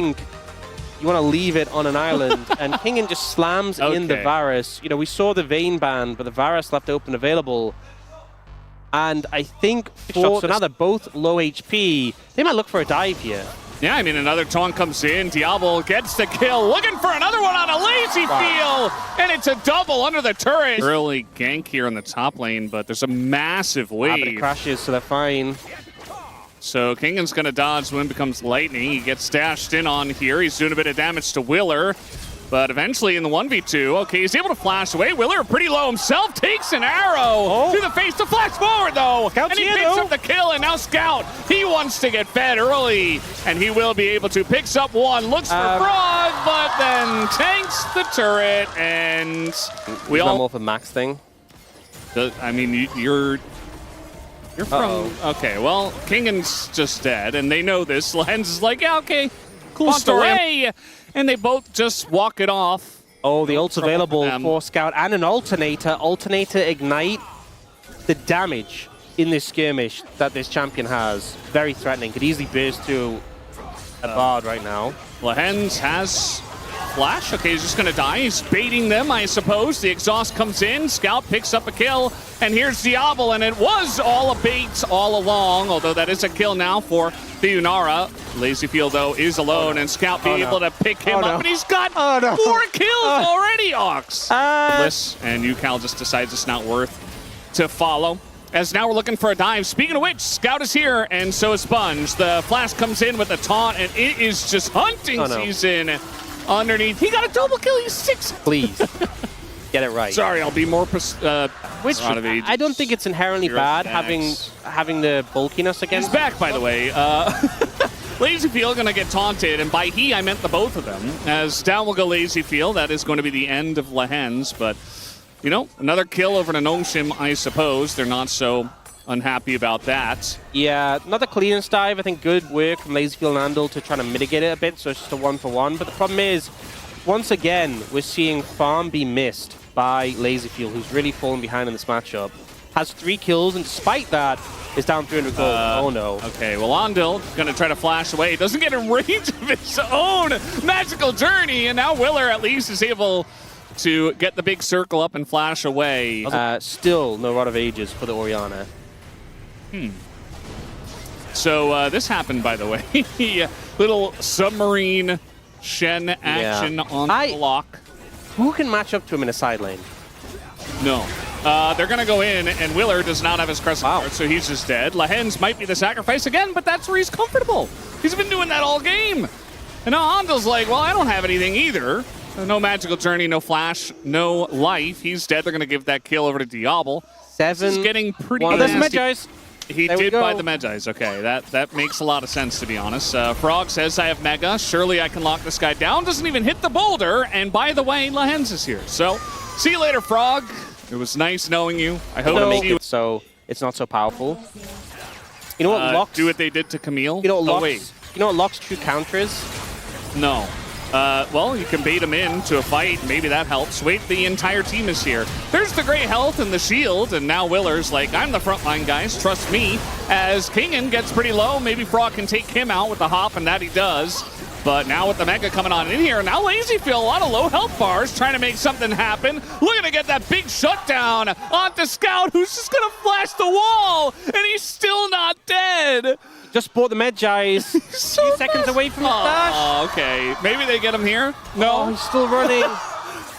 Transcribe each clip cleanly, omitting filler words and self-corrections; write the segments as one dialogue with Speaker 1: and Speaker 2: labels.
Speaker 1: think you want to leave it on an island, and Kingen just slams in the Varus. You know, we saw the Vayne ban, but the Varus left open available. And I think so now they're both low HP. They might look for a dive here.
Speaker 2: Yeah, I mean, another taunt comes in. Diablo gets the kill, looking for another one on a lazy field, and it's a double under the turret. Early gank here in the top lane, but there's a massive wave.
Speaker 1: But it crashes, so they're fine.
Speaker 2: So Kingen's going to dodge when becomes lightning. He gets dashed in on here. He's doing a bit of damage to Willer. But eventually in the 1v2, okay, he's able to flash away. Willer pretty low himself, takes an arrow to the face to flash forward though.
Speaker 1: Scout's
Speaker 2: and he picks up the kill, and now Scout, he wants to get fed early. And he will be able to. Picks up one, looks for Frog, but then tanks the turret, and we all...
Speaker 1: more for Max thing.
Speaker 2: I mean, you're from... Okay, well, Kingen's just dead, and they know this. Lens is like, yeah, okay, cool story. And they both just walk it off.
Speaker 1: Oh, the ult's available for Scout and an alternator. Alternator ignite. The damage in this skirmish that this champion has, very threatening. Could easily burst through a bard right now.
Speaker 2: Lehens has flash. Okay, he's just going to die. He's baiting them, I suppose. The exhaust comes in. Scout picks up a kill. And here's Diablo, and it was all a bait all along, although that is a kill now for the Unara. Lazyfield, though, is alone, and Scout be able to pick him up, and he's got 4 kills already, Ox. Bliss and UCal just decides it's not worth to follow. As now we're looking for a dive. Speaking of which, Scout is here, and so is Sponge. The flash comes in with a taunt, and it is just hunting season underneath. He got a double kill. He's 6.
Speaker 1: Please. Get it right.
Speaker 2: Sorry, I'll be more
Speaker 1: which I don't think it's inherently bad having the bulkiness against.
Speaker 2: He's back, by the way. Lazyfield gonna get taunted, and by he I meant the both of them. As down will go Lazyfield. That is going to be the end of Lehens, but you know, another kill over to Nongshim, I suppose. They're not so unhappy about that.
Speaker 1: Yeah, not the clearance dive. I think good work from Lazyfield and Andal to try to mitigate it a bit, so it's just a 1-for-1. But the problem is, once again, we're seeing farm be missed by Lazyfield, who's really fallen behind in this matchup. Has 3 kills, and despite that, is down 300 gold. Oh no.
Speaker 2: Okay, well, Andal gonna try to flash away. Doesn't get in range of his own magical journey, and now Willer at least is able to get the big circle up and flash away.
Speaker 1: Still no Rod of Ages for the Orianna.
Speaker 2: So this happened, by the way. Little submarine Shen action on the block.
Speaker 1: Who can match up to him in a side lane?
Speaker 2: No. They're going to go in, and Willer does not have his crescent card, so he's just dead. Lehens might be the sacrifice again, but that's where he's comfortable. He's been doing that all game. And now Andal's like, well, I don't have anything either. No magical journey, no flash, no life. He's dead. They're going to give that kill over to Diablo.
Speaker 1: 7.
Speaker 2: This is getting pretty
Speaker 1: nasty.
Speaker 2: There's
Speaker 1: Medjais.
Speaker 2: He did buy the Medjais. Okay, that makes a lot of sense, to be honest. Frog says, I have Mega. Surely I can lock this guy down. Doesn't even hit the boulder. And by the way, Lehens is here. So, see you later, Frog. It was nice knowing you. I hope to see you.
Speaker 1: So it's not so powerful. You know what locks?
Speaker 2: Do what they did to Camille?
Speaker 1: You know what locks?
Speaker 2: Wait.
Speaker 1: You know what locks true counter is?
Speaker 2: No. Well, you can bait him into a fight. Maybe that helps. Wait, the entire team is here. There's the great health and the shield, and now Willer's like, I'm the front line, guys. Trust me. As Kingen gets pretty low, maybe Frog can take him out with the hop, and that he does. But now with the Mega coming on in here, now Lazyfield, a lot of low health bars, trying to make something happen. Looking to get that big shutdown onto Scout, who's just going to flash the wall, and he's still not dead.
Speaker 1: Just bought the Medjais.
Speaker 2: So
Speaker 1: 2 seconds away from the dash.
Speaker 2: Oh, okay. Maybe they get him here? No?
Speaker 1: He's still running.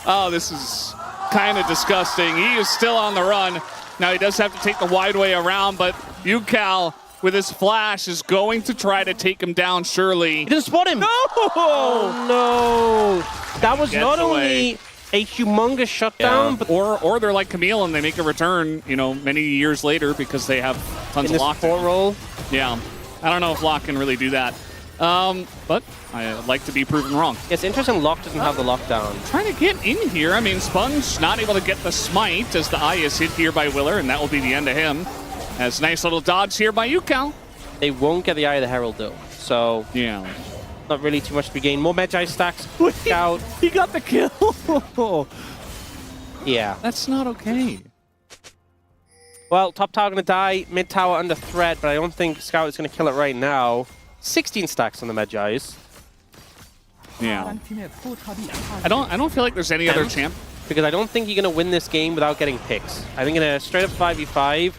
Speaker 2: Oh, this is kind of disgusting. He is still on the run. Now he does have to take the wide way around, but UCal with his flash is going to try to take him down, surely.
Speaker 1: He didn't spot him.
Speaker 2: No!
Speaker 1: Oh, no. That was not only a humongous shutdown, but
Speaker 2: or they're like Camille and they make a return, you know, many years later because they have tons of lock.
Speaker 1: Support role.
Speaker 2: Yeah. I don't know if Locke can really do that. But I'd like to be proven wrong.
Speaker 1: It's interesting Locke doesn't have the lockdown.
Speaker 2: Trying to get in here. I mean, Sponge not able to get the smite as the eye is hit here by Willer, and that will be the end of him. As nice little dodge here by UCal.
Speaker 1: They won't get the Eye of the Herald, though. So,
Speaker 2: yeah,
Speaker 1: not really too much to be gained. More Medjai stacks. Scout.
Speaker 2: He got the kill.
Speaker 1: Yeah.
Speaker 2: That's not okay.
Speaker 1: Well, top tower going to die. Mid tower under threat, but I don't think Scout is going to kill it right now. 16 stacks on the Medjais.
Speaker 2: Yeah. I don't feel like there's any other champ.
Speaker 1: Because I don't think you're going to win this game without getting picks. I think in a straight up 5v5,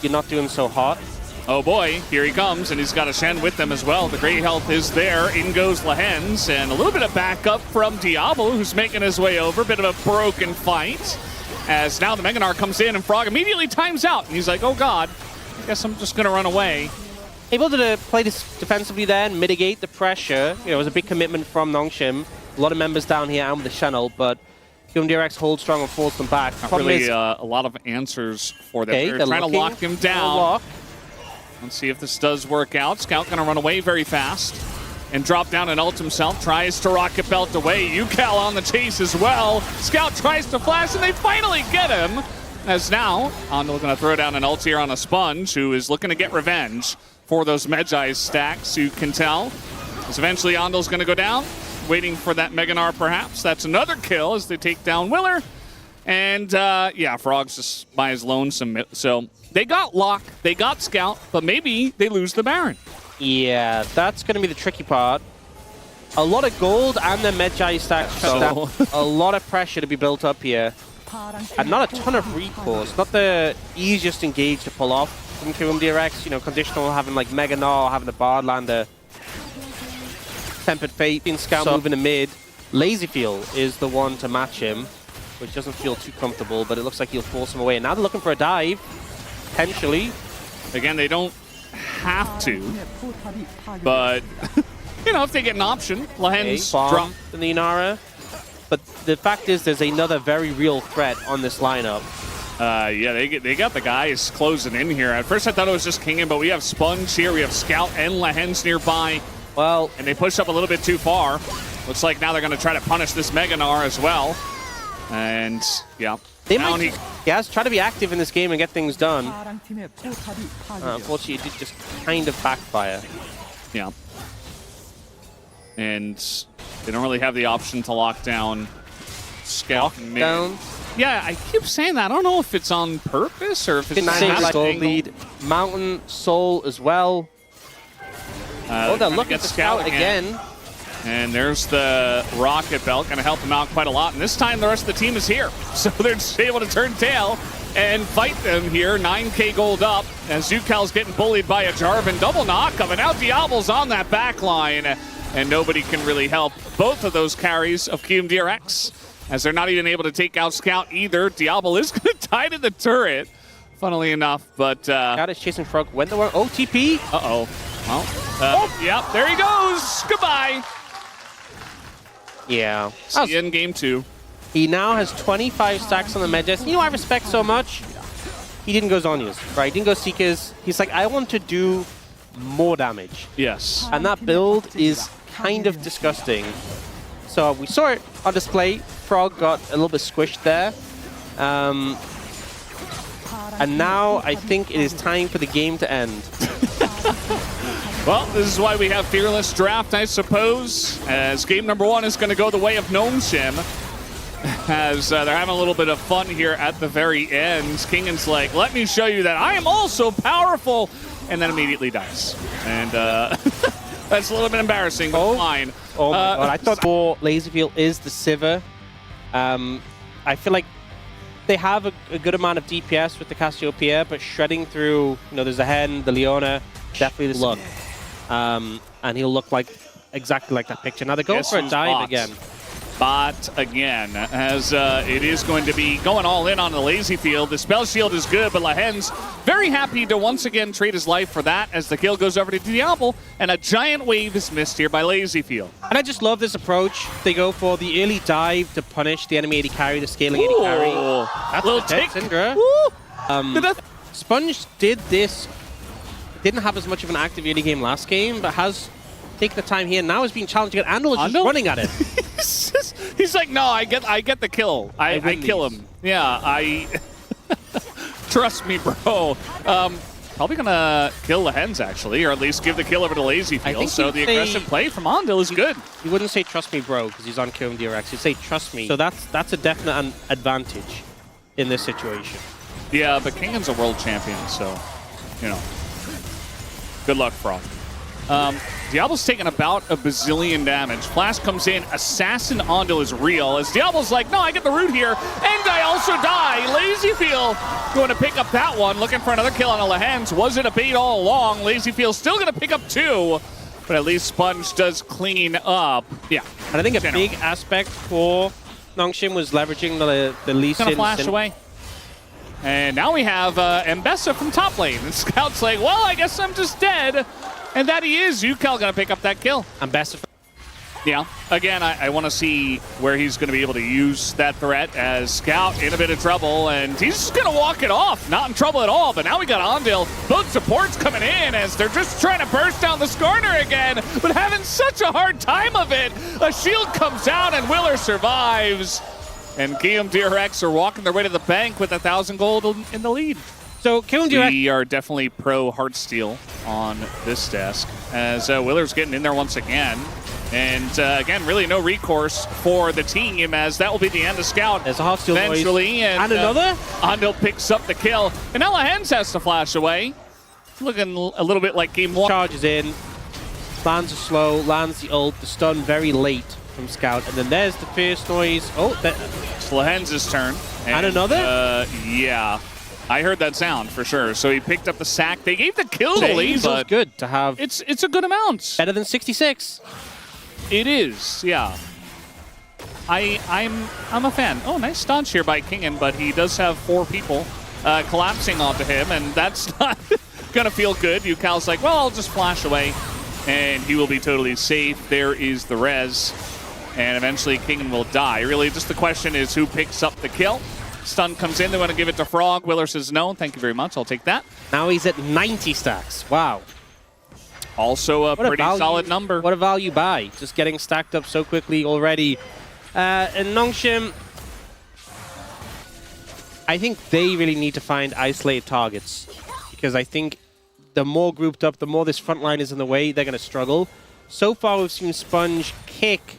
Speaker 1: you're not doing so hot.
Speaker 2: Oh boy, here he comes, and he's got a Shen with them as well. The great health is there. In goes Lehens, and a little bit of backup from Diablo, who's making his way over. Bit of a broken fight. As now the Mega Gnar comes in, and Frog immediately times out. And he's like, oh god, I guess I'm just going to run away.
Speaker 1: Able to play this defensively there and mitigate the pressure. You know, it was a big commitment from Nongshim. A lot of members down here and with the channel, but Kiwoom DRX holds strong and force them back.
Speaker 2: Not really a lot of answers for them. They're trying to lock him down. Let's see if this does work out. Scout going to run away very fast and drop down and ult himself. Tries to rocket belt away. Ucal on the chase as well. Scout tries to flash, and they finally get him. As now, Andal going to throw down an ult here on a Sponge, who is looking to get revenge for those Medjay stacks, you can tell. As eventually Andal's going to go down. Waiting for that Mega Gnar, perhaps. That's another kill as they take down Willer. And, yeah, Frog's just by his lonesome. So they got Lock, they got Scout, but maybe they lose the Baron.
Speaker 1: Yeah, that's going to be the tricky part. A lot of gold and the Medjay stacks. So a lot of pressure to be built up here. And not a ton of recourse. Not the easiest engage to pull off from Kiwoom DRX. You know, conditional having like Mega Gnar, having the Bard Lander. Tempered Fate, in Scout moving to mid. LazyFeel is the one to match him, which doesn't feel too comfortable, but it looks like he'll force him away. And now they're looking for a dive, potentially.
Speaker 2: Again, they don't have to, but, you know, if they get an option, Lehens drop
Speaker 1: in the Inara. But the fact is, there's another very real threat on this lineup.
Speaker 2: Yeah, they got the guys closing in here. At first I thought it was just Kingen, but we have Sponge here, we have Scout and Lehens nearby.
Speaker 1: Well,
Speaker 2: and they push up a little bit too far. Looks like now they're going to try to punish this Mega Gnar as well. And, yeah.
Speaker 1: He has tried to be active in this game and get things done. Unfortunately, it did just kind of backfire.
Speaker 2: Yeah. And they don't really have the option to lock down Scout mid.
Speaker 1: Down?
Speaker 2: Yeah, I keep saying that. I don't know if it's on purpose or if it's
Speaker 1: happening. Lead. Mountain, Soul as well. Oh, they're looking at the Scout again.
Speaker 2: And there's the Rocket Belt, going to help them out quite a lot. And this time the rest of the team is here. So they're just able to turn tail and fight them here. 9k gold up as Ucal's getting bullied by a Jarvan. Double knock of, and now Diablo's on that back line. And nobody can really help both of those carries of Kiwoom DRX, as they're not even able to take out Scout either. Diablo is going to tie to the turret, funnily enough. But
Speaker 1: Scout is chasing Frog. When the OTP?
Speaker 2: Uh-oh. Well, yep, there he goes. Goodbye.
Speaker 1: Yeah.
Speaker 2: See you in game 2.
Speaker 1: He now has 25 stacks on the Medjay. You know what I respect so much? He didn't go Zhonya's, right? He didn't go Seekers. He's like, I want to do more damage.
Speaker 2: Yes.
Speaker 1: And that build is kind of disgusting. So we saw it on display. Frog got a little bit squished there. And now I think it is time for the game to end.
Speaker 2: Well, this is why we have Fearless Draft, I suppose, as game number 1 is going to go the way of Nongshim, as they're having a little bit of fun here at the very end. Kingen's like, let me show you that I am also powerful, and then immediately dies. And that's a little bit embarrassing, but fine.
Speaker 1: Oh my god, I thought LazyFeel is the Sivir. I feel like they have a good amount of DPS with the Cassiopeia, but shredding through, you know, there's the Hen, the Leona, definitely the look. And he'll look like exactly like that picture. Now they go for a dive again.
Speaker 2: Bot again, as it is going to be going all in on the LazyFeel. The spell shield is good, but Lehens very happy to once again trade his life for that, as the kill goes over to Diablo, and a giant wave is missed here by LazyFeel.
Speaker 1: And I just love this approach. They go for the early dive to punish the enemy AD carry, the scaling AD carry. That's
Speaker 2: little tick.
Speaker 1: Syndra. Sponge did this. Didn't have as much of an active early game last game, but has taken the time here. Now is being challenged again. Andal is just running at it.
Speaker 2: He's like, no, I get the kill. I kill him. Yeah, I trust me, bro. Probably gonna kill the Hens actually, or at least give the kill over to LazyFeel. So the aggressive play from Andal is good.
Speaker 1: He wouldn't say trust me, bro, because he's on Kiwoom DRX. He'd say trust me. So that's a definite advantage in this situation.
Speaker 2: Yeah, but Kingen's a world champion, so you know. Good luck, Frog. Diablo's taking about a bazillion damage. Flash comes in, Assassin Ondil is real, as Diablo's like, no, I get the root here, and I also die. LazyFeel going to pick up that one, looking for another kill on a Lehens. Was it a bait all along? LazyFeel still going to pick up 2, but at least Sponge does clean up. Yeah.
Speaker 1: And I think a big aspect for Nongshim was leveraging the Lee Sin.
Speaker 2: Gonna flash away. And now we have Mbessa from top lane. And Scout's like, well, I guess I'm just dead. And that he is. Yukal gonna pick up that kill.
Speaker 1: Mbessa.
Speaker 2: Yeah. Again, I want to see where he's going to be able to use that threat, as Scout in a bit of trouble, and he's just going to walk it off. Not in trouble at all, but now we got Ondil. Both supports coming in as they're just trying to burst down the Skarner again, but having such a hard time of it. A shield comes down and Willer survives. And Kiwoom DRX are walking their way to the bank with 1,000 gold in the lead.
Speaker 1: So Kiwoom DRX,
Speaker 2: we are definitely pro Heartsteel on this desk, as Willer's getting in there once again. And again, really no recourse for the team, as that will be the end of Scout.
Speaker 1: There's a Heartsteel
Speaker 2: eventually,
Speaker 1: and another.
Speaker 2: Ondil picks up the kill, and now Lehens has to flash away. Looking a little bit like game 1.
Speaker 1: Charges in, lands are slow, lands the ult, the stun very late from Scout, and then there's the first noise. Oh,
Speaker 2: it's Lehens' turn.
Speaker 1: And another?
Speaker 2: Yeah. I heard that sound for sure. So he picked up the sack. They gave the kill to Lee, but
Speaker 1: good to have.
Speaker 2: It's a good amount.
Speaker 1: Better than 66.
Speaker 2: It is, yeah. I'm a fan. Oh, nice staunch here by Kingen, but he does have 4 people collapsing onto him, and that's not gonna feel good. Yukal's like, well, I'll just flash away, and he will be totally safe. There is the res, and eventually Kingen will die. Really, just the question is who picks up the kill. Stun comes in, they want to give it to Frog. Willer says no, thank you very much, I'll take that.
Speaker 1: Now he's at 90 stacks, wow.
Speaker 2: Also a pretty solid number.
Speaker 1: What a value buy, just getting stacked up so quickly already. And Nongshim, I think they really need to find isolated targets, because I think the more grouped up, the more this front line is in the way, they're going to struggle. So far we've seen Sponge kick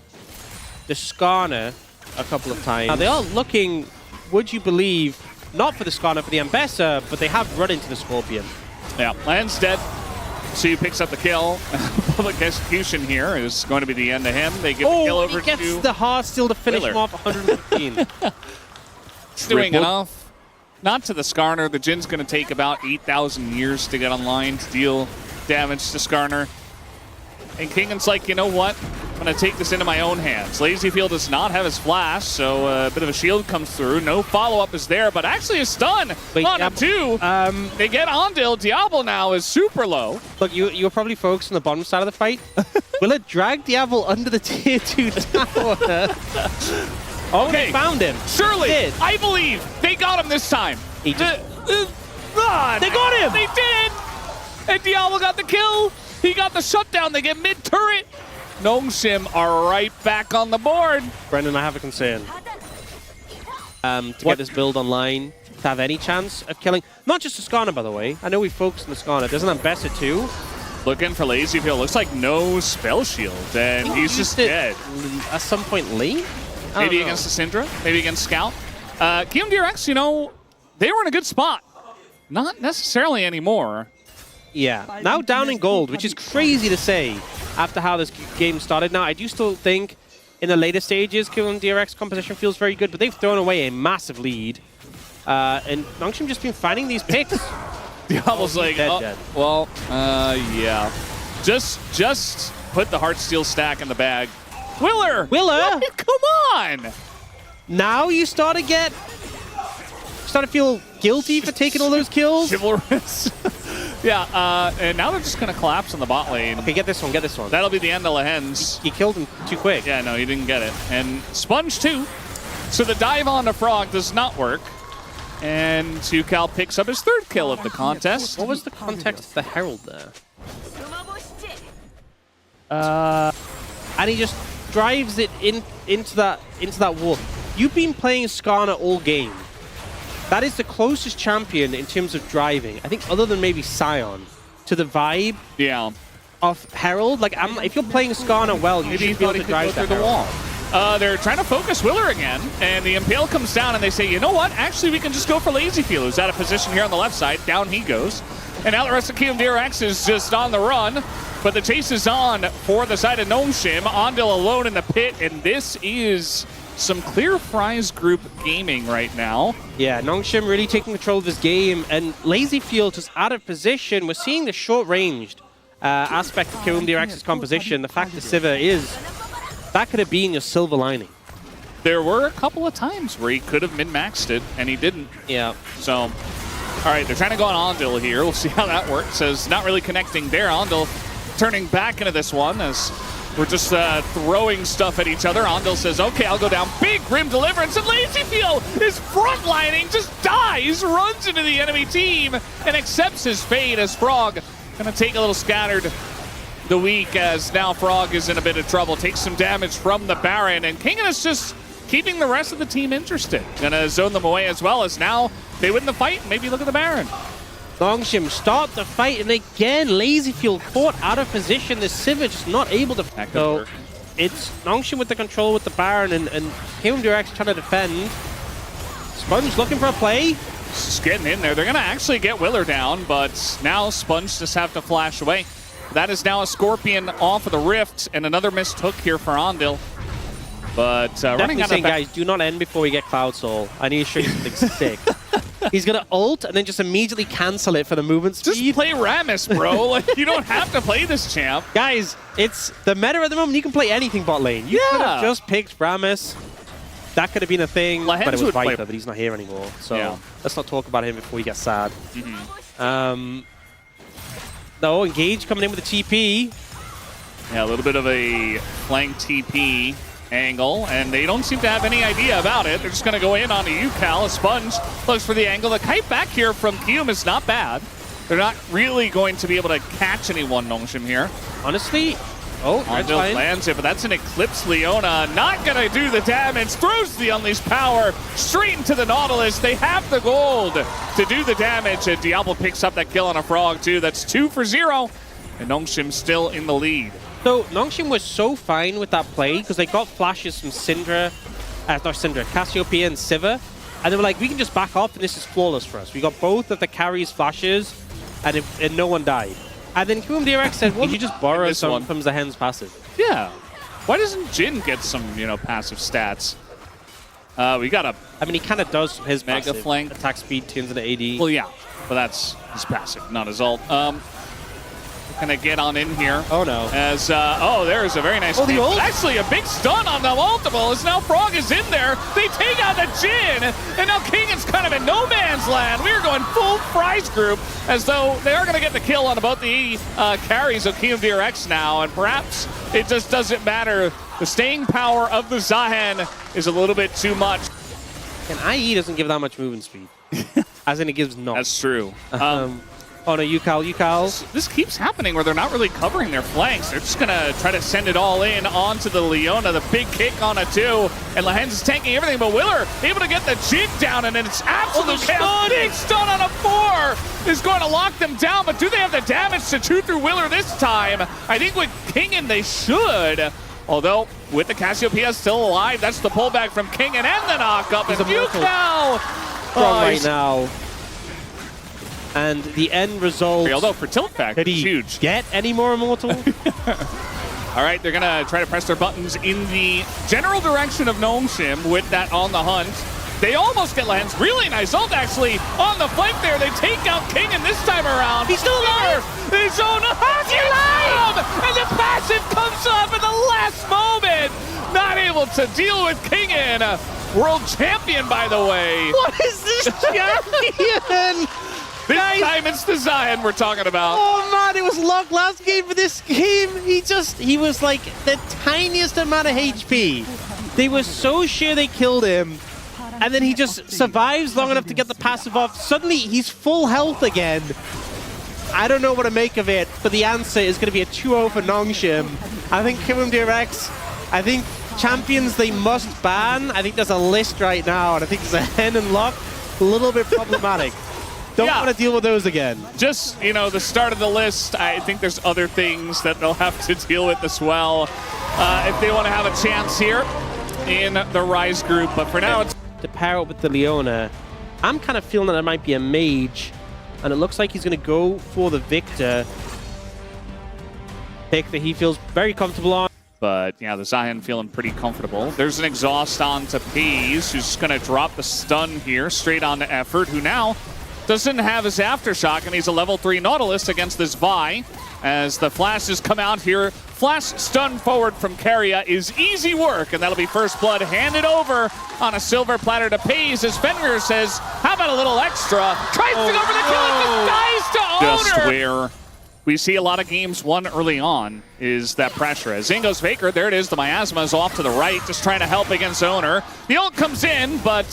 Speaker 1: the Skarner a couple of times. Now they are looking, would you believe, not for the Skarner, for the Mbessa, but they have run into the Scorpion.
Speaker 2: Yeah, Land's dead. So he picks up the kill. Public execution here is going to be the end of him. They give the kill over to...
Speaker 1: he gets the Heartsteel to finish him off 115.
Speaker 2: It's doing enough. Not to the Skarner. The Jin's going to take about 8,000 years to get online to deal damage to Skarner. And Kingen's like, you know what? I'm going to take this into my own hands. LazyFeel does not have his flash, so a bit of a shield comes through. No follow-up is there, but actually a stun on 2. They get Ondil. Diablo now is super low.
Speaker 1: Look, you were probably focused on the bottom side of the fight. Will it drag Diablo under the tier 2 tower? Oh,
Speaker 2: okay.
Speaker 1: They found him.
Speaker 2: Surely. I believe they got him this time.
Speaker 1: They got him.
Speaker 2: They did. And Diablo got the kill. He got the shutdown. They get mid-turret. Nongshim are right back on the board.
Speaker 1: Brendan, I have a concern. To get this build online, to have any chance of killing, not just the Skarner, by the way. I know we focused on the Skarner. There's an Mbessa too.
Speaker 2: Looking for LazyFeel. Looks like no spell shield, and he's just dead.
Speaker 1: At some point late?
Speaker 2: Maybe against the Syndra, maybe against Scout. Kiwoom DRX, you know, they were in a good spot. Not necessarily anymore.
Speaker 1: Yeah, now down in gold, which is crazy to say after how this game started. Now, I do still think in the later stages, Kiwoom DRX composition feels very good, but they've thrown away a massive lead. And Nongshim just been finding these picks.
Speaker 2: Diablo's like,
Speaker 1: dead.
Speaker 2: Well, yeah. Just put the Heartsteel stack in the bag. Willer! Come on!
Speaker 1: Now you start to feel guilty for taking all those kills?
Speaker 2: Chivalrous. Yeah, and now they're just going to collapse in the bot lane.
Speaker 1: Okay, get this one, get this one.
Speaker 2: That'll be the end of Lehens.
Speaker 1: He killed him too quick.
Speaker 2: Yeah, no, he didn't get it. And Sponge too. So the dive on the Frog does not work. And Yukal picks up his 3rd kill of the contest.
Speaker 1: What was the context of the Herald there? And he just drives it into that wall. You've been playing Skarner all game. That is the closest champion in terms of driving, I think, other than maybe Sion, to the vibe of Herald. Like, if you're playing Skarner well, you should be able to drive
Speaker 2: through the wall. They're trying to focus Willer again, and the Impale comes down, and they say, you know what? Actually, we can just go for LazyFeel, who's out of position here on the left side. Down he goes. And now the rest of Kiwoom DRX is just on the run. But the chase is on for the side of Nongshim. Ondil alone in the pit, and this is some clear Fries group gaming right now.
Speaker 1: Yeah, Nongshim really taking control of this game, and LazyField just out of position. We're seeing the short-ranged aspect of Kiwoom DRX's composition. The fact that Sivir is, that could have been your silver lining.
Speaker 2: There were a couple of times where he could have min-maxed it, and he didn't.
Speaker 1: Yeah.
Speaker 2: So, all right, they're trying to go on Ondil here. We'll see how that works, as not really connecting there. Ondil turning back into this one as we're just throwing stuff at each other. Ondil says, okay, I'll go down. Big Grim Deliverance, and LazyField is frontlining, just dies, runs into the enemy team, and accepts his fate as Frog gonna take a little scattered the week, as now Frog is in a bit of trouble. Takes some damage from the Baron, and Kingen is just keeping the rest of the team interested. Gonna zone them away as well, as now they win the fight. Maybe look at the Baron.
Speaker 1: Nongshim start the fight, and again, LazyField caught out of position. The Sivir just not able to. So it's Nongshim with the control with the Baron, and Kiwoom DRX trying to defend. Sponge looking for a play.
Speaker 2: Just getting in there. They're going to actually get Willer down, but now Sponge just have to flash away. That is now a Scorpion off of the Rift, and another missed hook here for Ondil. But running out of
Speaker 1: guys, do not end before we get Cloud Soul. I need to show you something sick. He's going to ult and then just immediately cancel it for the movement speed.
Speaker 2: Just play Rammus, bro. Like, you don't have to play this champ.
Speaker 1: Guys, it's the meta at the moment. You can play anything bot lane. You could have just picked Rammus. That could have been a thing, but it was Viper, but he's not here anymore. So let's not talk about him before he gets sad. No, Engage coming in with a TP.
Speaker 2: Yeah, a little bit of a flank TP angle, and they don't seem to have any idea about it. They're just going to go in on a UCal. A Sponge looks for the angle. The kite back here from Kiwoom is not bad. They're not really going to be able to catch anyone, Nongshim, here.
Speaker 1: Honestly,
Speaker 2: Ondil lands it, but that's an Eclipse Leona. Not going to do the damage. Throws the Unleashed Power straight into the Nautilus. They have the gold to do the damage, and Diablo picks up that kill on a Frog, too. That's 2 for 0, and Nongshim still in the lead.
Speaker 1: So Nongshim was so fine with that play because they got flashes from Cassiopeia and Sivir, and they were like, we can just back off and this is flawless for us. We got both of the carries flashes, and no one died. And then Kiwoom DRX said, well, you just borrow some from Zahen's passive.
Speaker 2: Yeah. Why doesn't Jin get some, passive stats? We got a...
Speaker 1: I mean, he kind of does his
Speaker 2: Mega
Speaker 1: passive.
Speaker 2: Flank.
Speaker 1: Attack speed turns into AD.
Speaker 2: Well, yeah, but that's his passive, not his ult. Gonna get on in here.
Speaker 1: Oh no.
Speaker 2: As there's a very nice
Speaker 1: the ult?
Speaker 2: Actually a big stun on the multiple, as now Frog is in there. They take out the Jin, and now Kingen's kind of in no man's land. We are going full Fries group, as though they are gonna get the kill on about the carries of Kiwoom DRX now, and perhaps it just doesn't matter. The staying power of the Zahen is a little bit too much.
Speaker 1: And IE doesn't give that much movement speed. As in it gives none.
Speaker 2: That's true.
Speaker 1: Oh no, UCal.
Speaker 2: This keeps happening where they're not really covering their flanks. They're just going to try to send it all in onto the Leona. The big kick on a 2. And Lahenz is tanking everything, but Willer able to get the Jin down, and then it's absolute chaos. Big stun on a 4 is going to lock them down, but do they have the damage to chew through Willer this time? I think with Kingen they should. Although, with the Cassiopeia still alive, that's the pullback from Kingen and the knock-up. And UCal
Speaker 1: right now. And the end result...
Speaker 2: Although for Tiltback, it's huge.
Speaker 1: Get any more immortal?
Speaker 2: All right, they're going to try to press their buttons in the general direction of Nongshim with that on the hunt. They almost get lands. Really nice ult, actually, on the flank there. They take out Kingen this time around.
Speaker 1: He's still alive!
Speaker 2: His own alive! And the passive comes up at the last moment. Not able to deal with Kingen. World champion, by the way.
Speaker 1: What is this champion?
Speaker 2: This time it's the Zahen we're talking about.
Speaker 1: Oh man, it was luck last game for this game. He was like the tiniest amount of HP. They were so sure they killed him. And then he just survives long enough to get the passive off. Suddenly he's full health again. I don't know what to make of it, but the answer is going to be a 2-0 for Nongshim. I think Kiwoom DRX, I think champions they must ban. I think there's a list right now, and I think Zahen and Luck a little bit problematic. Don't want to deal with those again.
Speaker 2: Just, the start of the list, I think there's other things that they'll have to deal with as well if they want to have a chance here in the Rise group. But for now, it's...
Speaker 1: To pair up with the Leona, I'm kind of feeling that it might be a mage and it looks like he's going to go for the Victor pick that he feels very comfortable on.
Speaker 2: But yeah, the Zion feeling pretty comfortable. There's an exhaust on to Peyz, who's going to drop the stun here straight on to Effort, who now doesn't have his Aftershock, and he's a level 3 Nautilus against this Vi. As the flashes come out here, flash stun forward from Keria is easy work, and that'll be first blood handed over on a silver platter to Peyz, as Fenrir says, how about a little extra? Tries to go for the kill and just dies to Owner! Just where we see a lot of games won early on is that pressure. As in goes Faker, there it is, the Miasma is off to the right, just trying to help against Owner. The ult comes in, but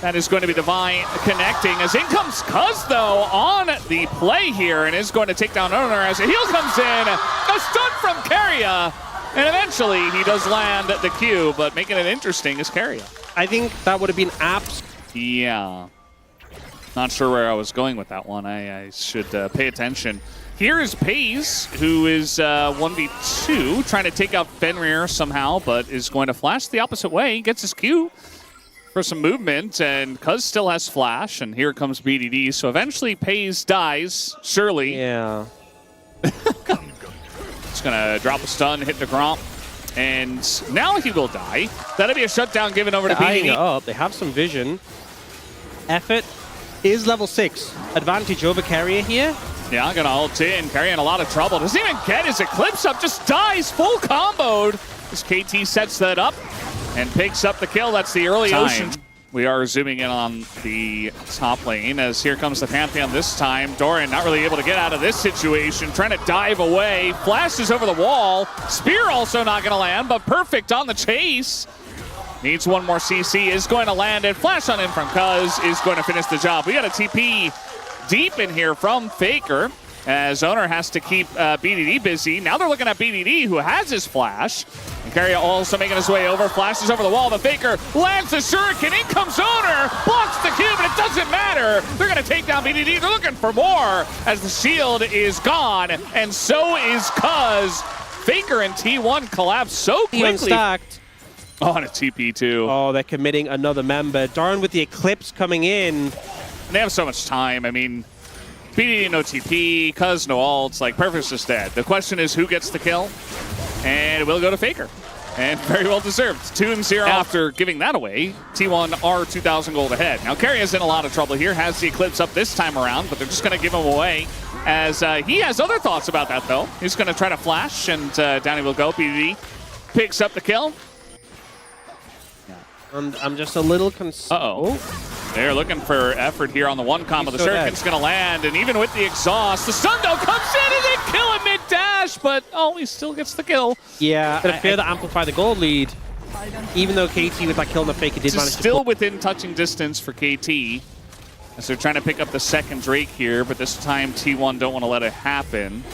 Speaker 2: that is going to be the Vi connecting. As in comes Cuz, though, on the play here, and is going to take down Owner as a heal comes in. A stun from Keria, and eventually he does land the Q, but making it interesting is Keria.
Speaker 1: I think that would have been apps.
Speaker 2: Yeah. Not sure where I was going with that one. I should pay attention. Here is Peyz, who is 1v2, trying to take out Fenrir somehow, but is going to flash the opposite way. Gets his Q for some movement, and Cuz still has flash, and here comes BDD. So eventually Peyz dies, surely.
Speaker 1: Yeah.
Speaker 2: It's going to drop a stun, hit the Gromp, and now he will die. That'll be a shutdown given over to BDD.
Speaker 1: Up. They have some vision. Effort is level 6. Advantage over Keria here.
Speaker 2: Yeah, gonna ult in. Keria in a lot of trouble. Doesn't even get his Eclipse up, just dies full comboed. As KT sets that up and picks up the kill. That's the early Ocean. We are zooming in on the top lane as here comes the Pantheon this time. Doran not really able to get out of this situation, trying to dive away. Flashes over the wall. Spear also not gonna land, but perfect on the chase. Needs one more CC, is going to land it. Flash on in from Cuz is going to finish the job. We got a TP deep in here from Faker, as Owner has to keep BDD busy. Now they're looking at BDD, who has his flash. And Keria also making his way over, flashes over the wall. The Faker lands the Shuriken, in comes Owner, blocks the cube, and it doesn't matter. They're going to take down BDD. They're looking for more, as the shield is gone, and so is Cuz. Faker and T1 collapse so quickly.
Speaker 1: Stacked.
Speaker 2: Oh, and a TP too.
Speaker 1: Oh, they're committing another member. Doran with the Eclipse coming in.
Speaker 2: And they have so much time. I mean, BDD no TP, Cuz no ults, like Perfect's just dead. The question is who gets the kill, and it will go to Faker. And very well deserved. 2-0 after giving that away. T1 are 2,000 gold ahead. Now Keria's in a lot of trouble here, has the Eclipse up this time around, but they're just gonna give him away. As he has other thoughts about that though. He's gonna try to flash, and down he will go. BDD picks up the kill.
Speaker 1: And I'm just a little concerned.
Speaker 2: Uh-oh. They're looking for effort here on the one combo. The Shuriken's going to land, and even with the exhaust, the stun though comes in and they kill him mid-dash, but oh, he still gets the kill.
Speaker 1: Yeah, I fear to amplify the gold lead, even though KT with that kill on the Faker did manage to
Speaker 2: still within touching distance for KT, as they're trying to pick up the second Drake here, but this time T1 don't want to let it happen.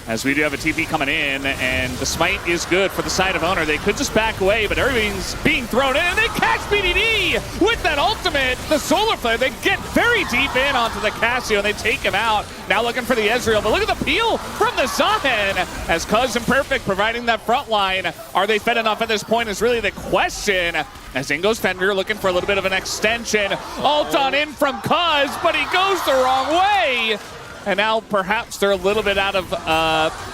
Speaker 2: As we do have a TP coming in, and the smite is good for the side of Owner. They could just back away, but everything's being thrown in, and they catch BDD with that ultimate, the Solar Flare. They get very deep in onto the Cassio, and they take him out. Now looking for the Ezreal, but look at the peel from the Zahen, as Cuz and Perfect providing that front line. Are they fed enough at this point is really the question. As in goes Fenrir looking for a little bit of an extension. Ult on in from Cuz, but he goes the wrong way. And now perhaps they're a little bit out of,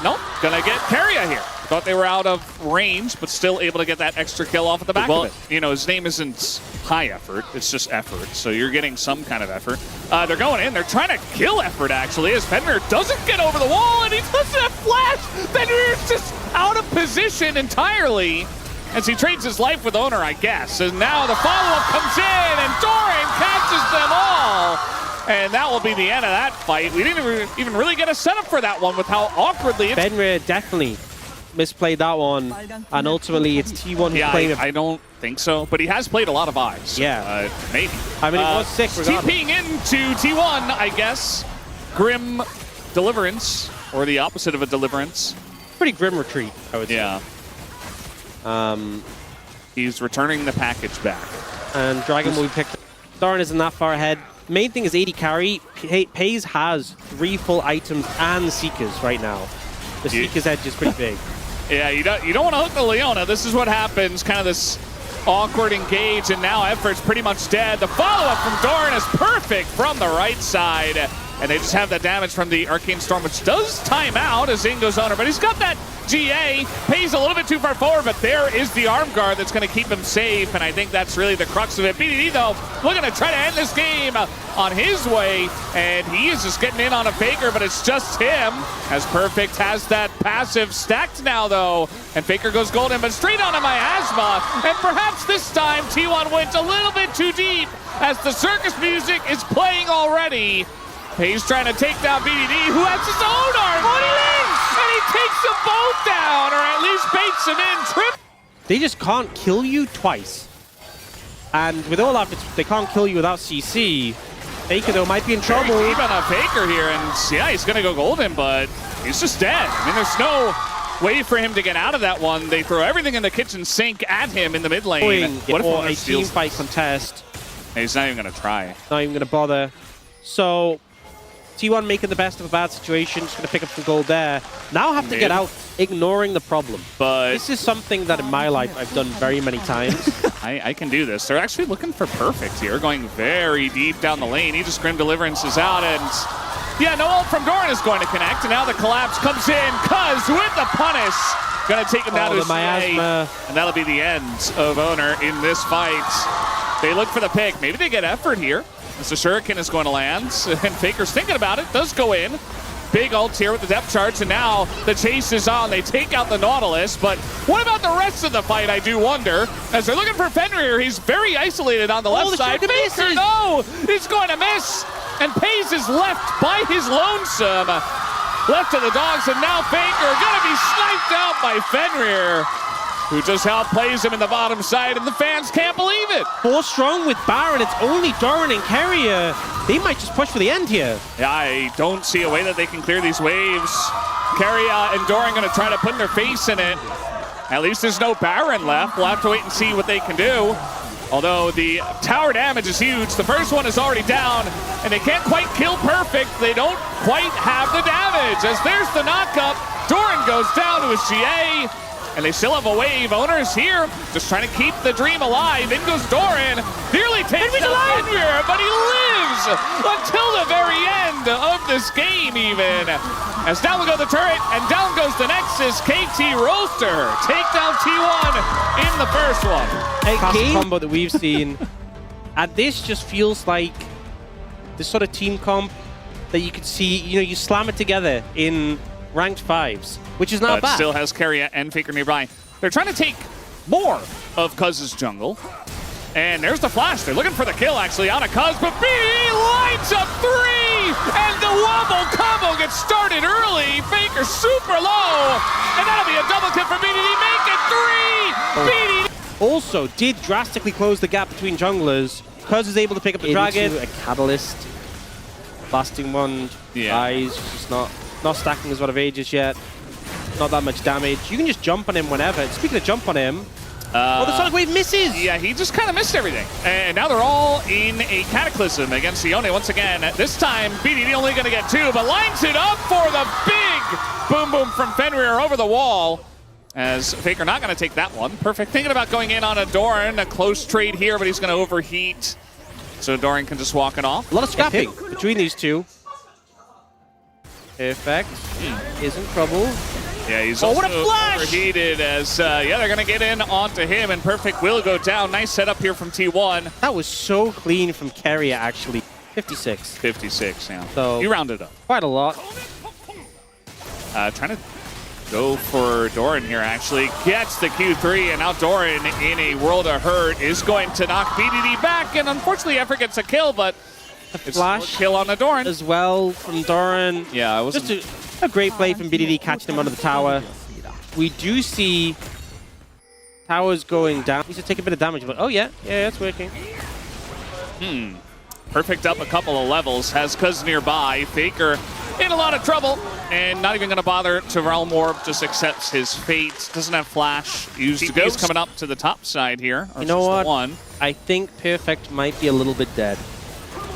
Speaker 2: nope, gonna get Keria here. Thought they were out of range, but still able to get that extra kill off at the back of it. You know, his name isn't High Effort, it's just Effort, so you're getting some kind of effort. They're going in, they're trying to kill Effort actually, as Fenrir doesn't get over the wall, and he doesn't have flash! Fenrir's just out of position entirely, as he trades his life with Owner, I guess. And now the follow-up comes in, and Doran catches them all! And that will be the end of that fight. We didn't even really get a setup for that one with how awkwardly
Speaker 1: Fenrir definitely misplayed that one, and ultimately it's T1 who's playing it.
Speaker 2: I don't think so, but he has played a lot of Eyes. So,
Speaker 1: yeah.
Speaker 2: Maybe.
Speaker 1: I mean, it was sick.
Speaker 2: TPing into T1, I guess. Grim Deliverance, or the opposite of a Deliverance.
Speaker 1: Pretty grim retreat, I would say.
Speaker 2: Yeah. He's returning the package back.
Speaker 1: And Dragon will be picked up. Doran isn't that far ahead. Main thing is AD carry. Peyz has 3 full items and Seekers right now. The Seeker's edge is pretty big.
Speaker 2: Yeah, you don't want to hook the Leona. This is what happens. Kind of this awkward engage, and now Effort's pretty much dead. The follow-up from Doran is perfect from the right side. And they just have the damage from the Arcane Storm, which does time out as Zing goes owner. But he's got that GA. Peyz a little bit too far forward, but there is the arm guard that's going to keep him safe. And I think that's really the crux of it. BDD, though, looking to try to end this game on his way. And he is just getting in on a Faker, but it's just him. As Perfect has that passive stacked now, though. And Faker goes golden, but straight on a miasma. And perhaps this time, T1 went a little bit too deep as the circus music is playing already. Peyz trying to take down BDD, who has his own arm, and he takes them both down, or at least baits him in.
Speaker 1: They just can't kill you twice. And with Olaf, they can't kill you without CC. Faker, though, might be in trouble.
Speaker 2: Very deep on a Faker here, and yeah, he's going to go golden, but he's just dead. I mean, there's no way for him to get out of that one. They throw everything in the kitchen sink at him in the mid lane.
Speaker 1: What if a team fight contest?
Speaker 2: He's not even going to try.
Speaker 1: Not even going to bother. So T1 making the best of a bad situation, just going to pick up some gold there. Now have to get out, ignoring the problem.
Speaker 2: But
Speaker 1: this is something that in my life I've done very many times.
Speaker 2: I can do this. They're actually looking for Perfect here, going very deep down the lane. He just Grim Deliverance is out, and yeah, no ult from Doran is going to connect, and now the collapse comes in. Cuz with the punish, going to take him down to his miasma, and that'll be the end of Owner in this fight. They look for the pick. Maybe they get Effort here. As the Shuriken is going to land, and Faker's thinking about it, does go in. Big ult here with the depth charge, and now the chase is on. They take out the Nautilus, but what about the rest of the fight, I do wonder? As they're looking for Fenrir, he's very isolated on the left side. Faker, no! He's going to miss! And Peyz is left by his lonesome. Left to the dogs, and now Faker gonna be sniped out by Fenrir, who just outplays him in the bottom side, and the fans can't believe it.
Speaker 1: 4 strong with Baron. It's only Doran and Carrier. They might just push for the end here.
Speaker 2: Yeah, I don't see a way that they can clear these waves. Carrier and Doran going to try to put their face in it. At least there's no Baron left. We'll have to wait and see what they can do. Although the tower damage is huge. The first one is already down, and they can't quite kill Perfect. They don't quite have the damage. As there's the knockup, Doran goes down to his GA. And they still have a wave. Owner's here, just trying to keep the dream alive. In goes Doran. Nearly takes down Fenrir, but he lives until the very end of this game even. As down will go the turret, and down goes the Nexus. KT Rolster take down T1 in the first one.
Speaker 1: Classic combo that we've seen. And this just feels like this sort of team comp that you could see, you know, you slam it together in ranked 5s, which is not bad.
Speaker 2: Still has Carrier and Faker nearby. They're trying to take more of Cuz's jungle. And there's the flash. They're looking for the kill, actually, on a Cuz, but B lines up 3! And the wobble combo gets started early. Faker super low. And that'll be a double kill for BDD. Make it 3! BDD.
Speaker 1: Also, did drastically close the gap between junglers. Cuz is able to pick up the dragon. A catalyst. Blasting wand. Eyes, just not stacking as one of ages yet. Not that much damage. You can just jump on him whenever. Speaking of jump on him, oh, the Sonic Wave misses!
Speaker 2: Yeah, he just kind of missed everything. And now they're all in a Cataclysm against Sione once again. This time, BDD only going to get 2, but lines it up for the big boom boom from Fenrir over the wall. As Faker not going to take that one. Perfect. Thinking about going in on a Doran. A close trade here, but he's going to overheat. So Doran can just walk it off.
Speaker 1: A lot of scrapping between these two. Perfect is in trouble.
Speaker 2: Yeah, he's also overheated as, yeah, they're going to get in onto him, and Perfect will go down. Nice setup here from T1.
Speaker 1: That was so clean from Carrier, actually. 56.
Speaker 2: 56, yeah.
Speaker 1: So
Speaker 2: you rounded up.
Speaker 1: Quite a lot.
Speaker 2: Trying to go for Doran here, actually. Gets the Q3, and now Doran in a world of hurt is going to knock BDD back, and unfortunately Effort gets a kill, but it's
Speaker 1: flash
Speaker 2: kill on the Doran
Speaker 1: as well from Doran.
Speaker 2: Yeah, it was
Speaker 1: just a great play from BDD catching him under the tower. We do see towers going down. He's to take a bit of damage, but oh yeah, it's working.
Speaker 2: Perfect up a couple of levels. Has Cuz nearby. Faker in a lot of trouble, and not even going to bother to Realm Orb. Just accepts his fate. Doesn't have flash. Used to Ghost coming up to the top side here.
Speaker 1: You know what? I think Perfect might be a little bit dead.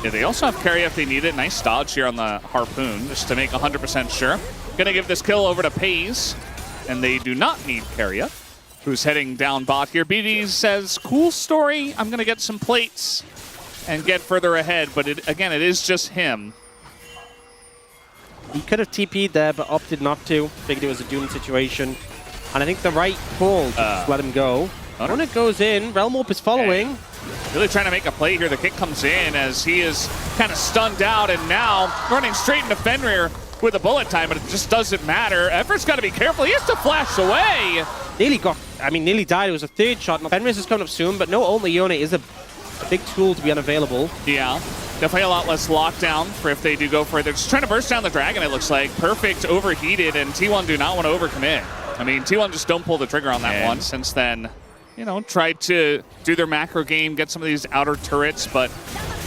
Speaker 2: Yeah, they also have Carry if they need it. Nice dodge here on the Harpoon, just to make 100% sure. Gonna give this kill over to Peyz, and they do not need Carry. who's heading down bot here. BD says, cool story. I'm going to get some plates and get further ahead. But again, it is just him.
Speaker 1: He could have TP'd there, but opted not to. Figured it was a doomed situation. And I think the right call to just let him go. When it goes in, Realm Warp is following.
Speaker 2: Really trying to make a play here. The kick comes in as he is kind of stunned out and now running straight into Fenrir with a bullet time, but it just doesn't matter. Everett's got to be careful. He has to flash away.
Speaker 1: Nearly died. It was a third shot. Fenris is coming up soon, but no, only Yone is a big tool to be unavailable.
Speaker 2: Yeah, definitely a lot less lockdown for if they do go for it. They're just trying to burst down the dragon, it looks like. Perfect, overheated, and T1 do not want to overcommit. I mean, T1 just don't pull the trigger on that one. Since then, you know, tried to do their macro game, get some of these outer turrets, but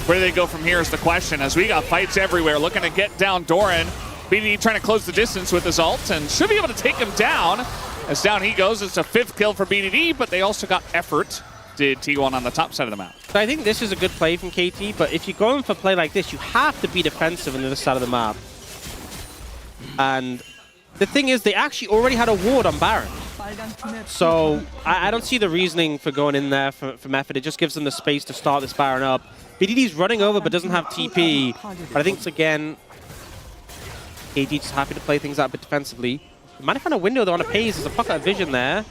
Speaker 2: where do they go from here is the question, as we got fights everywhere, looking to get down Doran. BDD trying to close the distance with his ult and should be able to take him down. As down he goes, it's a 5th kill for BDD, but they also got effort. Did T1 on the top side of the map.
Speaker 1: So I think this is a good play from KT, but if you're going for a play like this, you have to be defensive on the other side of the map. And the thing is, they actually already had a ward on Baron. So I don't see the reasoning for going in there from effort. It just gives them the space to start this Baron up. BDD's running over but doesn't have TP. But I think it's, again, KT just happy to play things out a bit defensively. They might have found a window though on a Peyz. There's a pocket of vision there.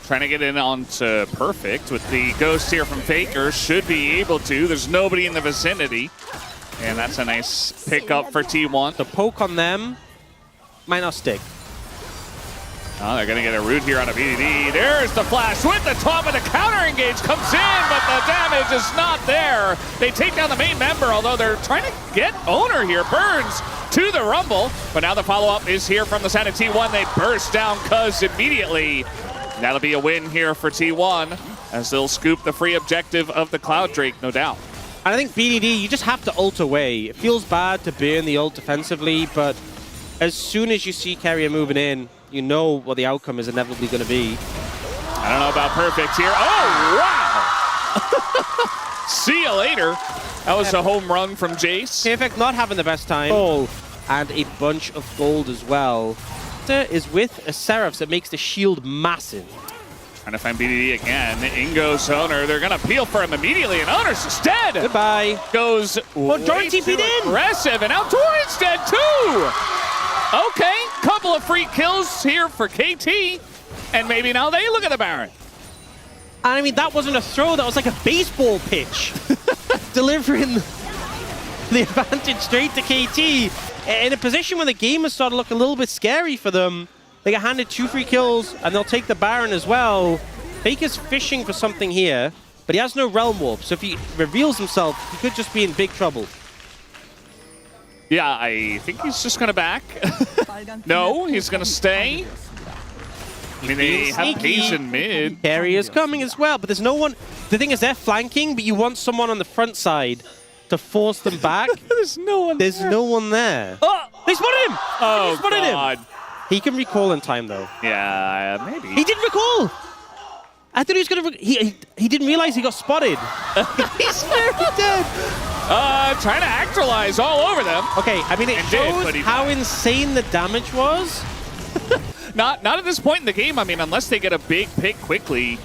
Speaker 2: Trying to get in onto Perfect with the ghost here from Faker. Should be able to. There's nobody in the vicinity. And that's a nice pickup for T1.
Speaker 1: The poke on them might not stick.
Speaker 2: Oh, they're going to get a root here on a BDD. There's the flash with the top, and the counter engage comes in, but the damage is not there. They take down the main member, although they're trying to get owner here. Burns to the rumble, but now the follow-up is here from the side of T1. They burst down Cuz immediately. That'll be a win here for T1 as they'll scoop the free objective of the Cloud Drake, no doubt.
Speaker 1: I think BDD, you just have to ult away. It feels bad to burn the ult defensively, but as soon as you see carrier moving in, you know what the outcome is inevitably going to be.
Speaker 2: I don't know about Perfect here. Oh, wow! See you later. That was a home run from Jace.
Speaker 1: Perfect not having the best time. Oh, and a bunch of gold as well. Is with a Seraph that makes the shield massive.
Speaker 2: Trying to find BDD again. In goes Owner. They're going to peel for him immediately, and Owner's just dead.
Speaker 1: Goodbye.
Speaker 2: Goes
Speaker 1: Doran TP'd in.
Speaker 2: Aggressive, and now Doran's dead too. Okay, couple of free kills here for KT, and maybe now they look at the Baron.
Speaker 1: And I mean, that wasn't a throw. That was like a baseball pitch. Delivering the advantage straight to KT. In a position where the game has started to look a little bit scary for them. They get handed 2 free kills, and they'll take the Baron as well. Faker's fishing for something here, but he has no Realm Warp, so if he reveals himself, he could just be in big trouble.
Speaker 2: Yeah, I think he's just going to back. No, he's going to stay. I mean, they have Peyz in mid.
Speaker 1: Carrier's coming as well, but there's no one. The thing is, they're flanking, but you want someone on the front side to force them back.
Speaker 2: There's no one
Speaker 1: There's
Speaker 2: there.
Speaker 1: no one there. Oh, they spotted him!
Speaker 2: Oh,
Speaker 1: they spotted
Speaker 2: God.
Speaker 1: him! He can recall in time, though.
Speaker 2: Yeah, maybe.
Speaker 1: He didn't recall! I thought he was going to... He didn't realize he got spotted. He's very dead.
Speaker 2: Trying to actualize all over them.
Speaker 1: Okay, I mean, it shows how insane the damage was.
Speaker 2: Not at this point in the game. I mean, unless they get a big pick quickly.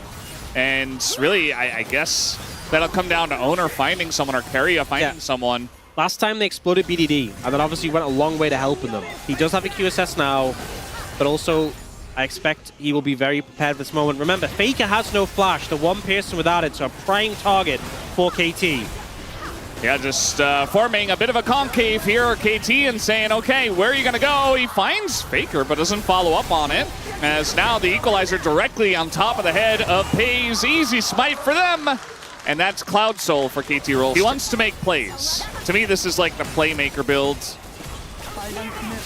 Speaker 2: And really, I guess that'll come down to Owner finding someone or Carrier finding someone.
Speaker 1: Last time they exploded BDD, and then obviously went a long way to helping them. He does have a QSS now, but also I expect he will be very prepared for this moment. Remember, Faker has no flash, the one person without it, so a prime target for KT.
Speaker 2: Yeah, just forming a bit of a concave here, KT, and saying, okay, where are you going to go? He finds Faker, but doesn't follow up on it. As now the equalizer directly on top of the head of Peyz. Easy smite for them. And that's Cloud Soul for KT Rolster. He wants to make plays. To me, this is like the playmaker build.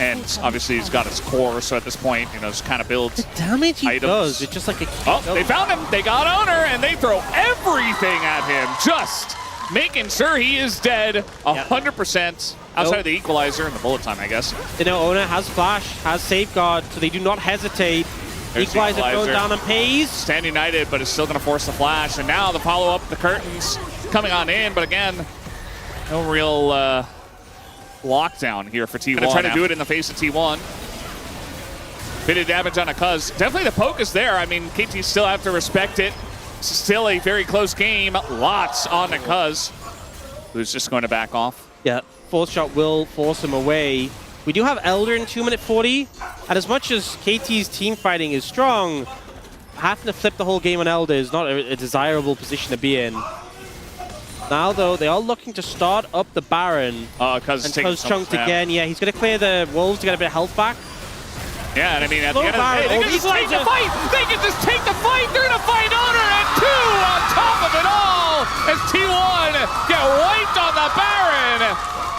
Speaker 2: And obviously he's got his core, so at this point, you know, just kind of builds
Speaker 1: the damage he does, it's just like a...
Speaker 2: Oh, they found him. They got Owner, and they throw everything at him. Just making sure he is dead 100% outside of the equalizer and the bullet time, I guess.
Speaker 1: You know, Owner has flash, has safeguard, so they do not hesitate. Equalizer thrown down on Peyz.
Speaker 2: Stand united, but is still going to force the flash. And now the follow-up, the curtains coming on in. But again, no real lockdown here for T1. Going to try to do it in the face of T1. Bit of damage on a Cuz. Definitely the poke is there. I mean, KT still have to respect it. Still a very close game. Lots on the Cuz, who's just going to back off.
Speaker 1: Yeah, fourth shot will force him away. We do have Elder in 2 minute 40, and as much as KT's team fighting is strong, having to flip the whole game on Elder is not a desirable position to be in. Now, though, they are looking to start up the Baron.
Speaker 2: Cuz
Speaker 1: and Cuz chunked again. Yeah, he's going to clear the Wolves to get a bit of health back.
Speaker 2: Yeah, and I mean, at the end of the day, they can just take the fight! They can just take the fight! They're gonna fight Owner, and 2 on top of it all as T1 get wiped on the Baron!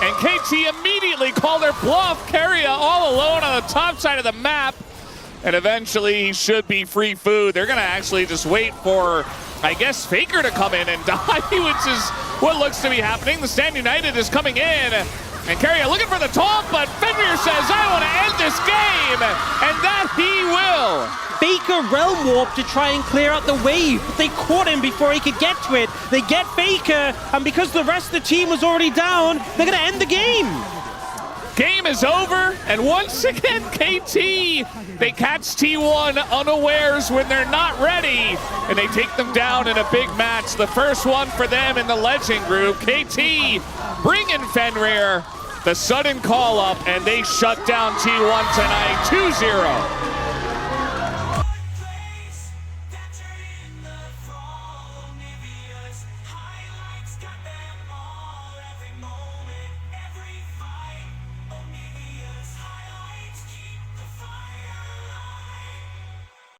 Speaker 2: And KT immediately call their bluff. Keria all alone on the top side of the map. And eventually he should be free food. They're gonna actually just wait for, I guess, Faker to come in and die, which is what looks to be happening. The Stand United is coming in. And Keria looking for the taunt, but Fenrir says, I want to end this game, and that he will.
Speaker 1: Faker realm warp to try and clear out the wave, but they caught him before he could get to it. They get Faker, and because the rest of the team was already down, they're going to end the game.
Speaker 2: Game is over, and once again, KT, they catch T1 unawares when they're not ready, and they take them down in a big match. The first one for them in the Legend group. KT bringing Fenrir the sudden call up, and they shut down T1 tonight, 2-0.